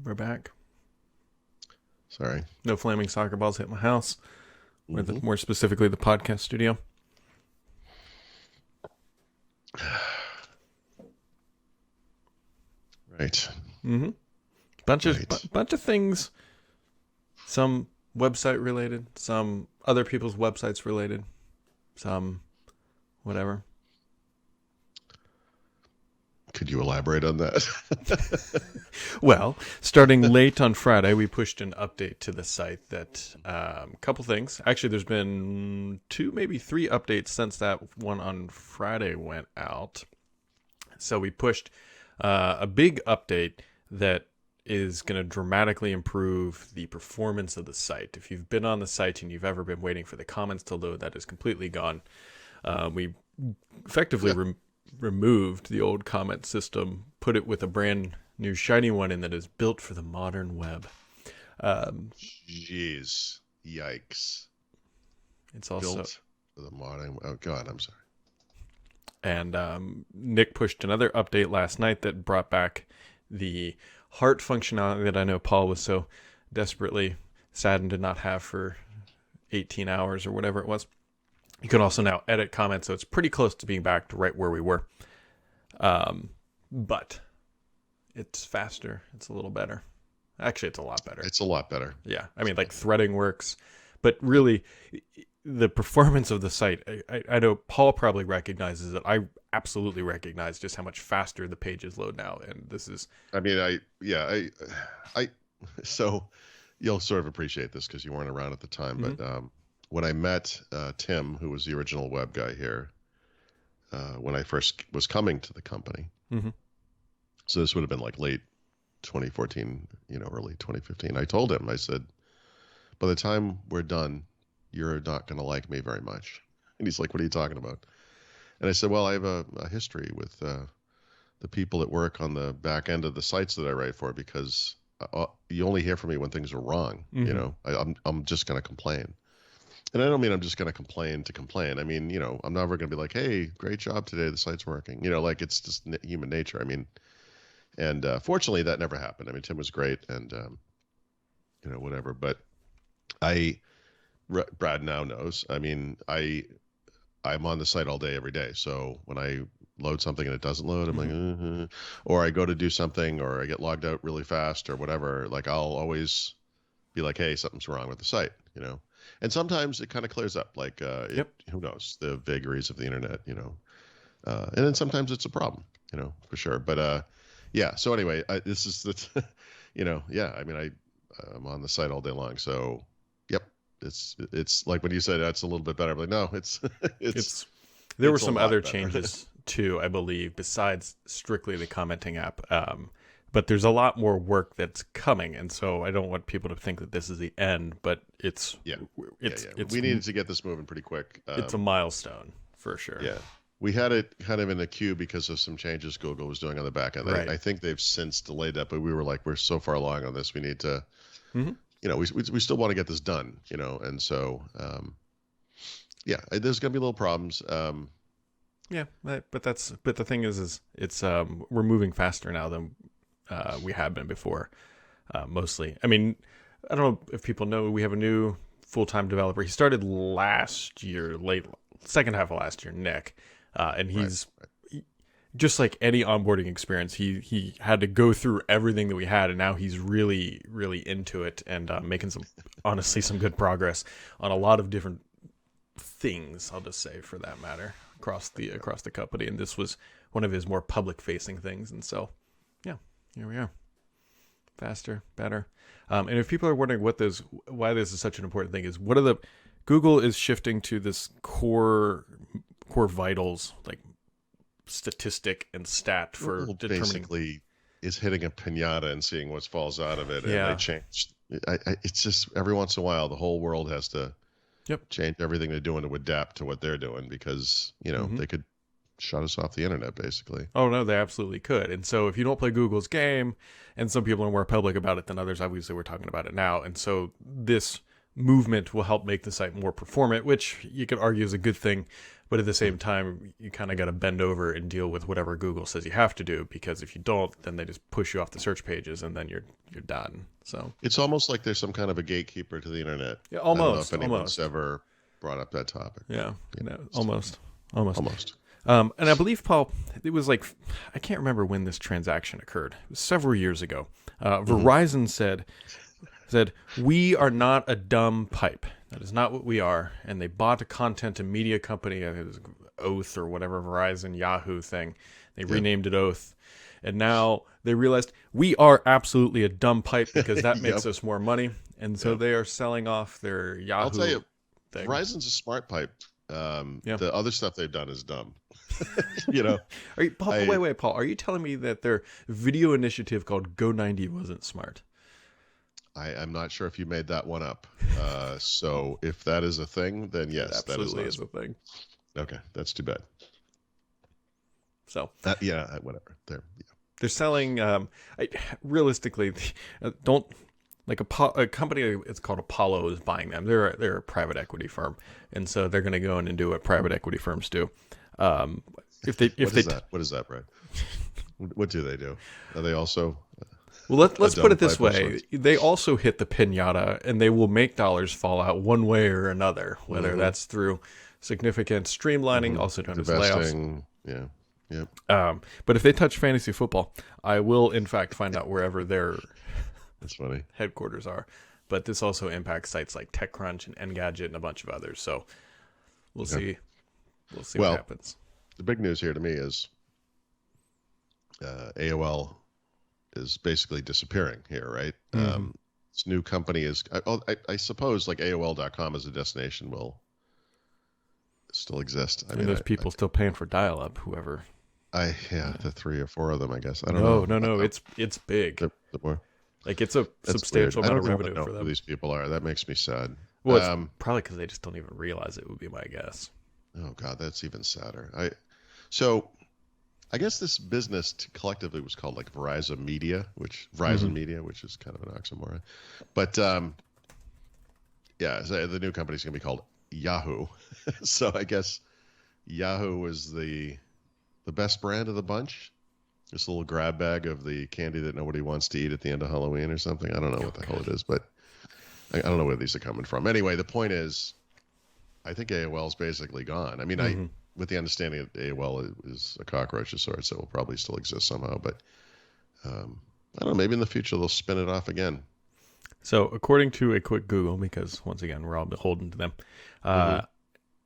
We're back. Sorry. No flaming soccer balls hit my house. Or more specifically, the podcast studio. Right. Mm-hmm. Bunch of things. Some website related. Some other people's websites related. Some whatever. Could you elaborate on that? Well, starting late on Friday, we pushed an update to the site that a couple things. Actually, there's been 2, maybe 3 updates since that one on Friday went out. So we pushed a big update that is going to dramatically improve the performance of the site. If you've been on the site and you've ever been waiting for the comments to load, that is completely gone. We effectively removed the old comment system, put it with a brand new shiny one in that is built for the modern web. Jeez. Yikes. It's also built for the modern... Oh, God, I'm sorry. And Nick pushed another update last night that brought back the heart functionality that I know Paul was so desperately saddened to not have for 18 hours or whatever it was. You can also now edit comments, so it's pretty close to being back to right where we were. But it's faster. It's a little better. Actually, it's a lot better. It's a lot better. Yeah. I mean, like threading works. But really, the performance of the site, I know Paul probably recognizes it. I absolutely recognize just how much faster the pages load now. And this is... I mean, so you'll sort of appreciate this because you weren't around at the time, but when I met Tim, who was the original web guy here, when I first was coming to the company, so this would have been like late 2014, early 2015. I told him, I said, by the time we're done, you're not going to like me very much. And he's like, what are you talking about? And I said, well, I have a history with the people that work on the back end of the sites that I write for, because you only hear from me when things are wrong. I'm just going to complain. And I don't mean I'm just going to complain to complain. I mean, I'm never going to be like, hey, great job today, the site's working. Like it's just human nature. I mean, and fortunately that never happened. I mean, Tim was great and, whatever. But Brad now knows. I mean, I'm on the site all day, every day. So when I load something and it doesn't load, I'm like, or I go to do something or I get logged out really fast or whatever. Like I'll always be like, hey, something's wrong with the site, And sometimes it kind of clears up, like, who knows, the vagaries of the internet, and then sometimes it's a problem, for sure. But, so anyway, this is the, I mean, I'm on the site all day long. So, yep, it's like when you said that's a little bit better, I'm like, no, there were some other changes too, I believe, besides strictly the commenting app. But there's a lot more work that's coming, and so I don't want people to think that this is the end. But it's we needed to get this moving pretty quick. It's a milestone for sure. Yeah, we had it kind of in the queue because of some changes Google was doing on the back end. Right. I think they've since delayed that, but we were like, we're so far along on this, we need to, we still want to get this done, and so there's gonna be little problems. Yeah, but the thing is it's we're moving faster now than we have been before, mostly. I mean, I don't know if people know, we have a new full-time developer. He started last year, second half of last year, Nick, and he's just like any onboarding experience. He had to go through everything that we had, and now he's really, really into it and making some good progress on a lot of different things. I'll just say, for that matter, across the company, and this was one of his more public-facing things, and so. Here we are. Faster, better. And if people are wondering why this is such an important thing, is Google is shifting to this core vitals, like statistic and stat for Google determining. Basically is hitting a pinata and seeing what falls out of it. And they change. It's just every once in a while, the whole world has to change everything they're doing to adapt to what they're doing, because, they could shut us off the internet, basically. Oh no, they absolutely could. And so if you don't play Google's game, and some people are more public about it than others, obviously we're talking about it now, and so this movement will help make the site more performant, which you could argue is a good thing, But at the same time, you kind of got to bend over and deal with whatever Google says you have to do, because if you don't, then they just push you off the search pages, and then you're done. So it's almost like there's some kind of a gatekeeper to the internet. yeah, I don't know almost. if anyone's ever brought up that topic. Yeah, almost. And I believe, Paul, it was like, I can't remember when this transaction occurred. It was several years ago. Verizon said, we are not a dumb pipe. That is not what we are. And they bought a content and media company, it was Oath or whatever, Verizon, Yahoo thing. They renamed it Oath. And now they realized we are absolutely a dumb pipe, because that makes us more money. And so they are selling off their Yahoo. I'll tell you, thing. Verizon's a smart pipe. The other stuff they've done is dumb. Are you, Paul, wait, Paul. Are you telling me that their video initiative called Go90 wasn't smart? I'm not sure if you made that one up. So if that is a thing, then yes, that is a thing. Okay, that's too bad. So whatever. They're selling. Realistically, don't like a company. It's called Apollo is buying them. They're a private equity firm, and so they're going to go in and do what private equity firms do. What is that, Brad? What do they do? Are they also? Well, let's put it this way. They also hit the pinata, and they will make dollars fall out one way or another, whether that's through significant streamlining, also known as layoffs. But if they touch fantasy football, I will, in fact, find out wherever their that's funny headquarters are. But this also impacts sites like TechCrunch and Engadget and a bunch of others. So we'll see. We'll see what happens. The big news here to me is AOL is basically disappearing here, right? This new company is, I suppose, like AOL.com as a destination will still exist. I mean, there's people still paying for DialUp, whoever. The 3 or 4 of them, I guess. I don't know. No, it's big. The more. Like, it's a substantial amount of revenue for them. Who these people are. That makes me sad. Well, it's probably because they just don't even realize it, would be my guess. Oh God, that's even sadder. I guess this business collectively was called like Verizon Media, which is kind of an oxymoron. But so the new company's going to be called Yahoo. So I guess Yahoo is the best brand of the bunch. This little grab bag of the candy that nobody wants to eat at the end of Halloween or something. I don't know what the hell it is, but I don't know where these are coming from. Anyway, the point is, I think AOL's basically gone. I mean, with the understanding that AOL is a cockroach of sorts, so it will probably still exist somehow. But I don't know. Maybe in the future they'll spin it off again. So, according to a quick Google, because once again we're all beholden to them,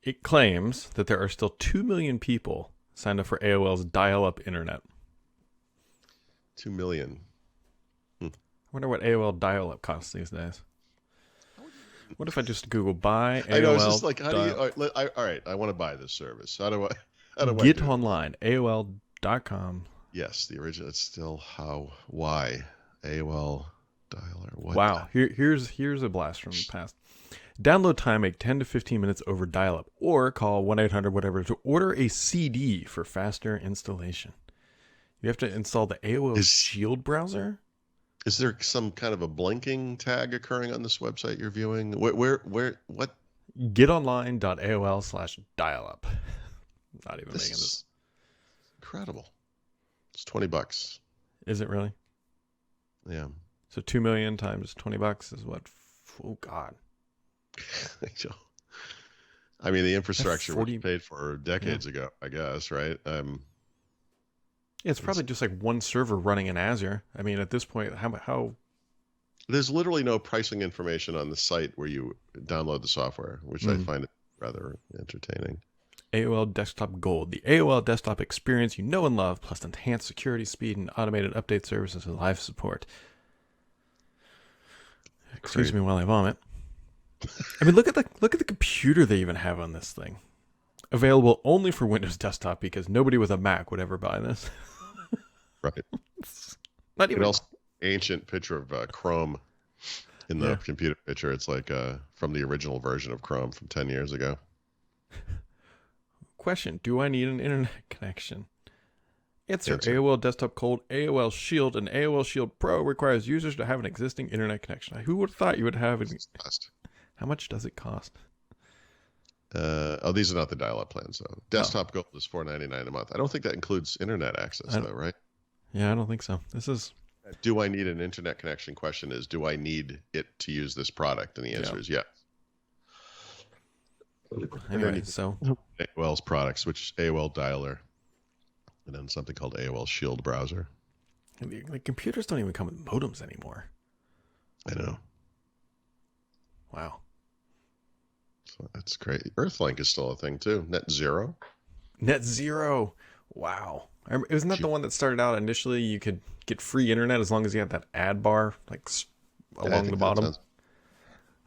it claims that there are still 2 million people signed up for AOL's dial-up internet. 2 million. I wonder what AOL dial-up costs these days. What if I just Google buy AOL? I know, it's just like, how do you? All right, I want to buy this service. How do I get online? AOL.com. Yes, the original. It's still why AOL dialer. What? Wow, here's a blast from the past. Download time, make 10 to 15 minutes over dial-up, or call 1-800-whatever to order a CD for faster installation. You have to install the AOL Shield browser. Is there some kind of a blinking tag occurring on this website you're viewing? Where what? Getonline.aol/dialup. Not even making this. Incredible. It's $20. Is it really? Yeah. So 2 million times $20 is what? Oh God. I mean, the infrastructure was paid for decades ago, I guess, right? It's probably just like one server running in Azure. I mean, at this point, how? There's literally no pricing information on the site where you download the software, which I find rather entertaining. AOL Desktop Gold, the AOL desktop experience you know and love, plus enhanced security, speed, and automated update services and live support. Excuse me while I vomit. I mean, look at the computer they even have on this thing. Available only for Windows Desktop, because nobody with a Mac would ever buy this. Right. Not even ancient picture of Chrome in the computer picture. It's like from the original version of Chrome from 10 years ago. Question: do I need an internet connection? Answer: AOL Desktop Cold, AOL Shield, and AOL Shield Pro requires users to have an existing internet connection. Who would have thought you would have it? Cost. How much does it cost? These are not the dial-up plans though. Desktop Gold is $4.99 a month. I don't think that includes internet access though, right? Yeah, I don't think so. This is. Do I need an internet connection? Question is, do I need it to use this product? And the answer is yes. Anyway, so AOL's products, which AOL Dialer, and then something called AOL Shield browser. The computers don't even come with modems anymore. I know. Wow. So that's great. Earthlink is still a thing too. Net Zero. Wow. Isn't that the one that started out initially? You could get free internet as long as you had that ad bar along the bottom.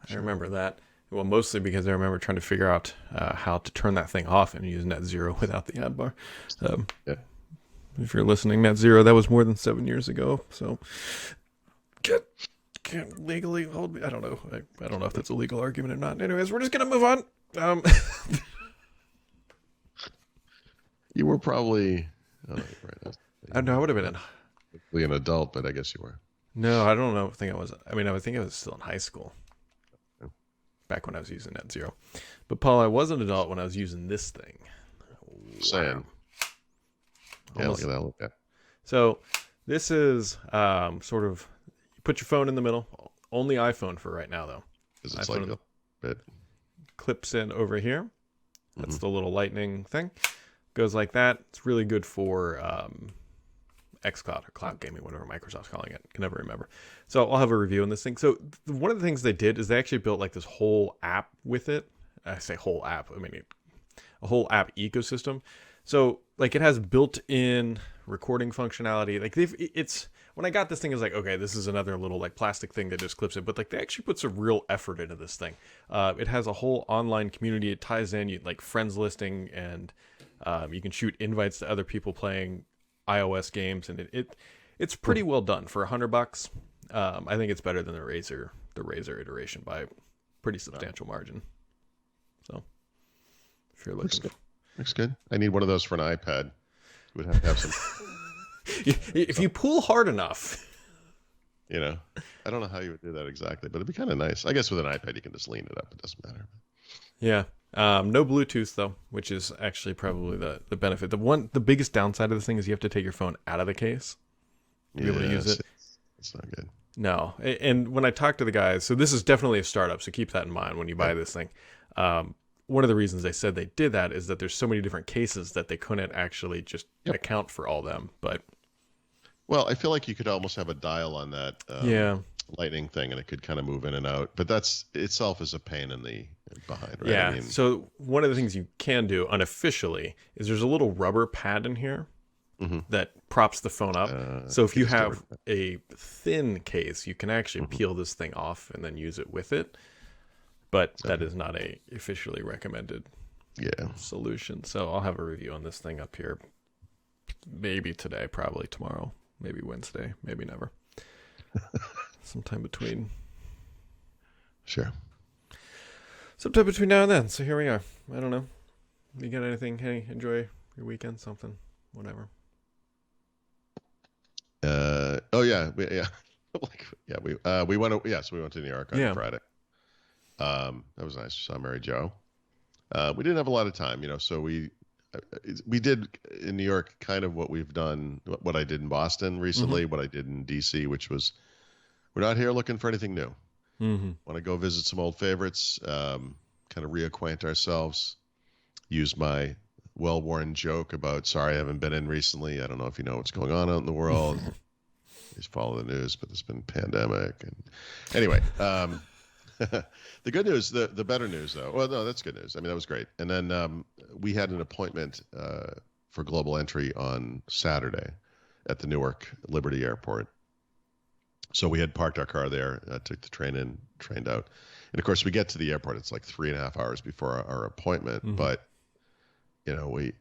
I remember that. Well, mostly because I remember trying to figure out how to turn that thing off and use Net Zero without the ad bar. If you're listening, Net Zero, that was more than 7 years ago. So can't legally hold me. I don't know. I don't know if that's a legal argument or not. Anyways, we're just gonna move on. You were probably. Oh, right. I know I would have been an adult, but I guess you were. No, I don't know. I think I was still in high school. Back when I was using Net Zero. But Paul, I was an adult when I was using this thing. Saying. Yeah, look at that. Look at that. So this is sort of, you put your phone in the middle. Only iPhone for right now, though. Because it's like a bit. Clips in over here. That's the little lightning thing. Goes like that. It's really good for xCloud or cloud gaming, whatever Microsoft's calling it. Can never remember. So I'll have a review on this thing. So one of the things they did is they actually built like this whole app with it. I say whole app. I mean, a whole app ecosystem. So like it has built-in recording functionality. Like when I got this thing, I was like, okay, this is another little like plastic thing that just clips it. But like they actually put some real effort into this thing. It has a whole online community. It ties in like friends listing, and you can shoot invites to other people playing iOS games, and it's pretty well done for $100. I think it's better than the Razer iteration by a pretty substantial margin. So if you're looking, looks good. I need one of those for an iPad. Would have to have some. If you pull hard enough, I don't know how you would do that exactly, but it'd be kind of nice. I guess with an iPad you can just lean it up. It doesn't matter. Yeah. No Bluetooth though, which is actually probably the benefit. The biggest downside of this thing is you have to take your phone out of the case to be able to use it. It's not good. No. And when I talk to the guys, so this is definitely a startup, so keep that in mind when you buy this thing. One of the reasons they said they did that is that there's so many different cases that they couldn't actually just account for all them. But I feel like you could almost have a dial on that lightning thing, and it could kind of move in and out. But that's itself is a pain in the behind, right? Yeah. So one of the things you can do unofficially is there's a little rubber pad in here that props the phone up. So if you have a thin case, you can actually peel this thing off and then use it with it. But that is not a officially recommended solution. So I'll have a review on this thing up here. Maybe today, probably tomorrow, maybe Wednesday, maybe never. Sometime between. Sure. Sometime between now and then. So here we are. I don't know. You got anything? Hey, enjoy your weekend, something, whatever. We went to New York on Friday. That was nice. Saw Mary Jo. We didn't have a lot of time, so we did in New York kind of what we've done, what I did in Boston recently, what I did in DC, which was we're not here looking for anything new. Want to go visit some old favorites, kind of reacquaint ourselves, use my well-worn joke about, sorry, I haven't been in recently. I don't know if you know what's going on out in the world. Please follow the news, but there's been a pandemic. And anyway, the good news, the better news, though. Well, no, that's good news. I mean, that was great. And then we had an appointment for global entry on Saturday at the Newark Liberty Airport. So we had parked our car there, took the train in, trained out. And, of course, we get to the airport. It's like 3.5 hours before our appointment. But, we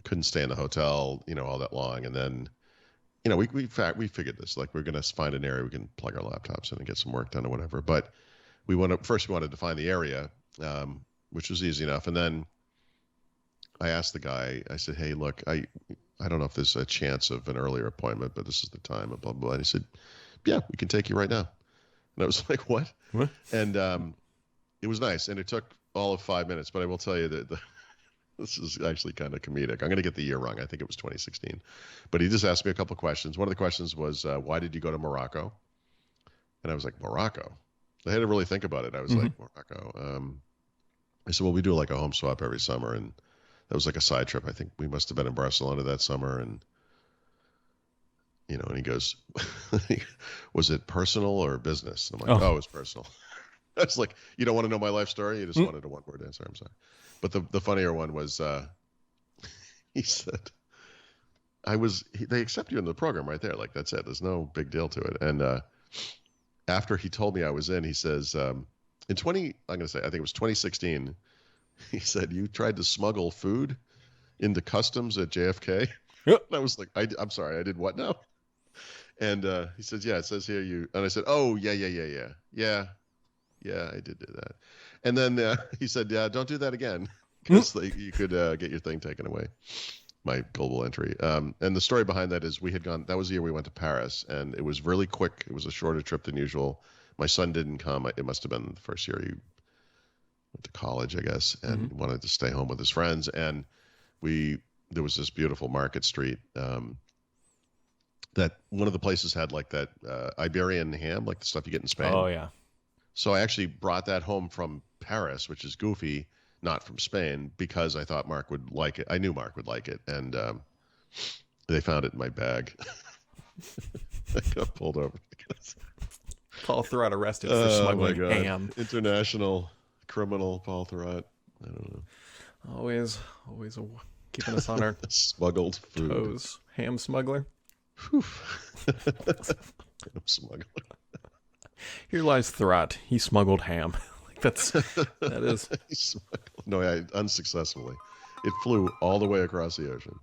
couldn't stay in the hotel, all that long. And then, we figured this. Like, we're going to find an area we can plug our laptops in and get some work done or whatever. But we wanted to find the area, which was easy enough. And then I asked the guy, I said, hey, look, I don't know if there's a chance of an earlier appointment, but this is the time, and blah, blah, blah. And he said, yeah, we can take you right now. And I was like, what? And it was nice. And it took all of 5 minutes, but I will tell you that this is actually kind of comedic. I'm going to get the year wrong. I think it was 2016. But he just asked me a couple of questions. One of the questions was, why did you go to Morocco? And I was like, Morocco? I had to really think about it. I was like, Morocco. I said, well, we do like a home swap every summer. And that was like a side trip. I think we must have been in Barcelona that summer. And, and he goes, was it personal or business? And I'm like, oh, it was personal. I was like, you don't want to know my life story? You just wanted a one-word answer. I'm sorry. But the funnier one was, he said, they accept you in the program right there. Like, that's it. There's no big deal to it. And after he told me I was in, he says, I'm going to say, I think it was 2016. He said, you tried to smuggle food into customs at JFK? Yep. And I was like, I'm sorry, I did what now? And he says, yeah, it says here you, and I said, oh, yeah, I did do that. And then he said, yeah, don't do that again, because you could get your thing taken away, my global entry. And the story behind that is that was the year we went to Paris, and it was really quick. It was a shorter trip than usual. My son didn't come. It must have been the first year he went to college, I guess, and wanted to stay home with his friends. And there was this beautiful market street that one of the places had like that Iberian ham, like the stuff you get in Spain. Oh, yeah. So I actually brought that home from Paris, which is goofy, not from Spain, because I thought Mark would like it. I knew Mark would like it. And they found it in my bag. I got pulled over. Paul Thurrott arrested for smuggling ham. International criminal Paul Thurrott. I don't know. Always keeping us on our smuggled food. toes. Ham smuggler. Ham smuggler. Here lies Thurrott. He smuggled ham. that is. No, unsuccessfully. It flew all the way across the ocean.